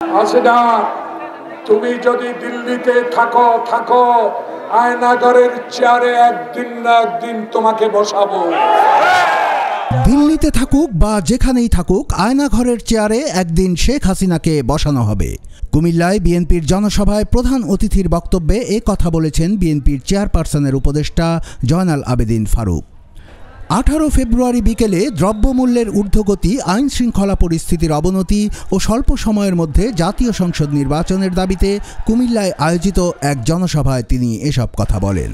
হাসিনা, তুমি যদি দিল্লিতে থাকো আয়নাগরের চেয়ারে একদিন না একদিন তোমাকে বসাবো। দিল্লিতে থাকুক বা যেখানেই থাকুক আয়নাঘরের চেয়ারে একদিন শেখ হাসিনাকে বসানো হবে। কুমিল্লায় বিএনপির জনসভায় প্রধান অতিথির বক্তব্যে এ কথা বলেছেন বিএনপির চেয়ারপারসনের উপদেষ্টা জয়নাল আবেদিন ফারুক। 18 ফেব্রুয়ারি বিকেলে দ্রব্যমূল্যের ঊর্ধ্বগতি, আইন শৃঙ্খলা পরিস্থিতির অবনতি ও স্বল্প সময়ের মধ্যে জাতীয় সংসদ নির্বাচনের দাবিতে কুমিল্লায় আয়োজিত এক জনসভায় তিনি এসব কথা বলেন।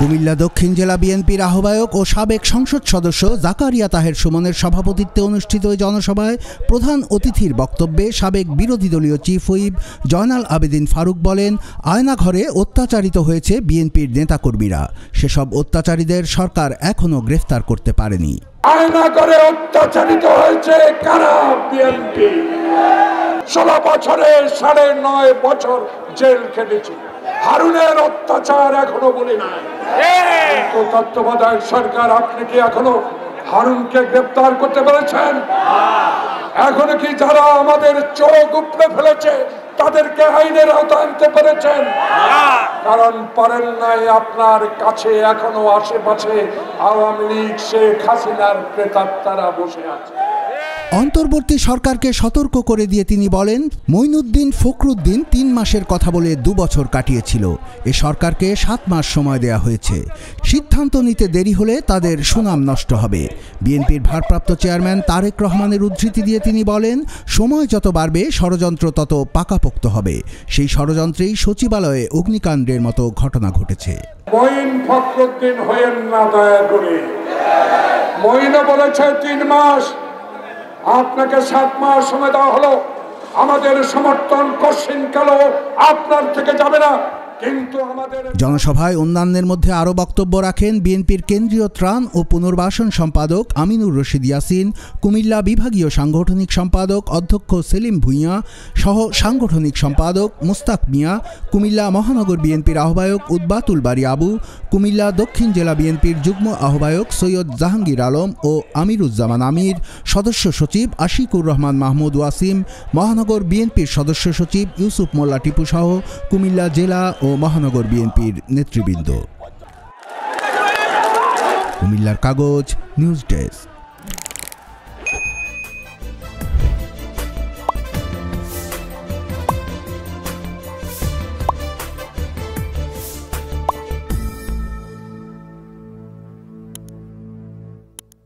কুমিল্লা দক্ষিণ জেলা বিএনপির আহ্বায়ক ও সাবেক সংসদ সদস্য জাকারিয়া তাহের সুমনের সভাপতিত্বে অনুষ্ঠিত ওই জনসভায় প্রধান অতিথির বক্তব্যে সাবেক বিরোধী দলীয় চিফ হুইপ জয়নাল আবেদিন ফারুক বলেন, আয়নাঘরে অত্যাচারিত হয়েছে বিএনপির নেতাকর্মীরা। সেসব অত্যাচারীদের সরকার এখনো গ্রেফতার করতে পারেনি। আয়নাঘরে অত্যাচারিত হয়েছে কারা? বিএনপি। 16 বছরে 9.5 বছর জেল খেটেছি। হারুনের অত্যাচার এখনো বলে নাই। তো তত্ত্বাবধায়ক সরকার, আপনি কি এখনো হারুনকে গ্রেফতার করতে পেরেছেন? এখনো কি যারা আমাদের চোখ উপড়ে ফেলেছে তাদেরকে আইনের আওতায় আনতে পেরেছেন? কারণ পারেন নাই। আপনার কাছে এখনো আশেপাশে আওয়ামী লীগ, শেখ হাসিনার প্রেতাত্মারা বসে আছে। অন্তর্বর্তী সরকারকে সতর্ক করে দিয়ে তিনি বলেন, মঈনুদ্দিন ফখরুদ্দিন 3 মাসের কথা বলে 2 বছর কাটিয়েছিল। এ সরকারকে 7 মাস সময় দেয়া হয়েছে। সিদ্ধান্ত নিতে দেরি হলে তাদের সুনাম নষ্ট হবে। বিএনপির ভারপ্রাপ্ত চেয়ারম্যান তারেক রহমানের উদ্ধৃতি দিয়ে তিনি বলেন, সময় যত বাড়বে ষড়যন্ত্র তত পাকাপোক্ত হবে। সেই ষড়যন্ত্রেই সচিবালয়ে অগ্নিকাণ্ডের মতো ঘটনা ঘটেছে। মঈন ফখরুদ্দিন হয়েন না দয়া করে। মঈনও বলেছে 3 মাস, আপনাকে 7 মাস সময় দেওয়া হলো। আমাদের সমর্থন কশিনকালও আপনার থেকে যাবে না। কিন্তু আমাদের জনসভায় অন্যান্যের মধ্যে আরও বক্তব্য রাখেন বিএনপির কেন্দ্রীয় ত্রাণ ও পুনর্বাসন সম্পাদক আমিনুর রশিদ ইয়াসিন, কুমিল্লা বিভাগীয় সাংগঠনিক সম্পাদক অধ্যক্ষ সেলিম ভুঁইয়া সহ সাংগঠনিক সম্পাদক মুস্তাক মিয়া, কুমিল্লা মহানগর বিএনপির আহ্বায়ক উদ্বাতুল বারী আবু, কুমিল্লা দক্ষিণ জেলা বিএনপির যুগ্ম আহ্বায়ক সৈয়দ জাহাঙ্গীর আলম ও আমিরুজ্জামান আমির, সদস্য সচিব আশিকুর রহমান মাহমুদ ওয়াসিম, মহানগর বিএনপির সদস্য সচিব ইউসুফ মোল্লা টিপু সহ কুমিল্লা জেলা ও মহানগর বিএনপির নেতৃবৃন্দ। কুমিল্লার কাগজ, নিউজ ডেস্ক।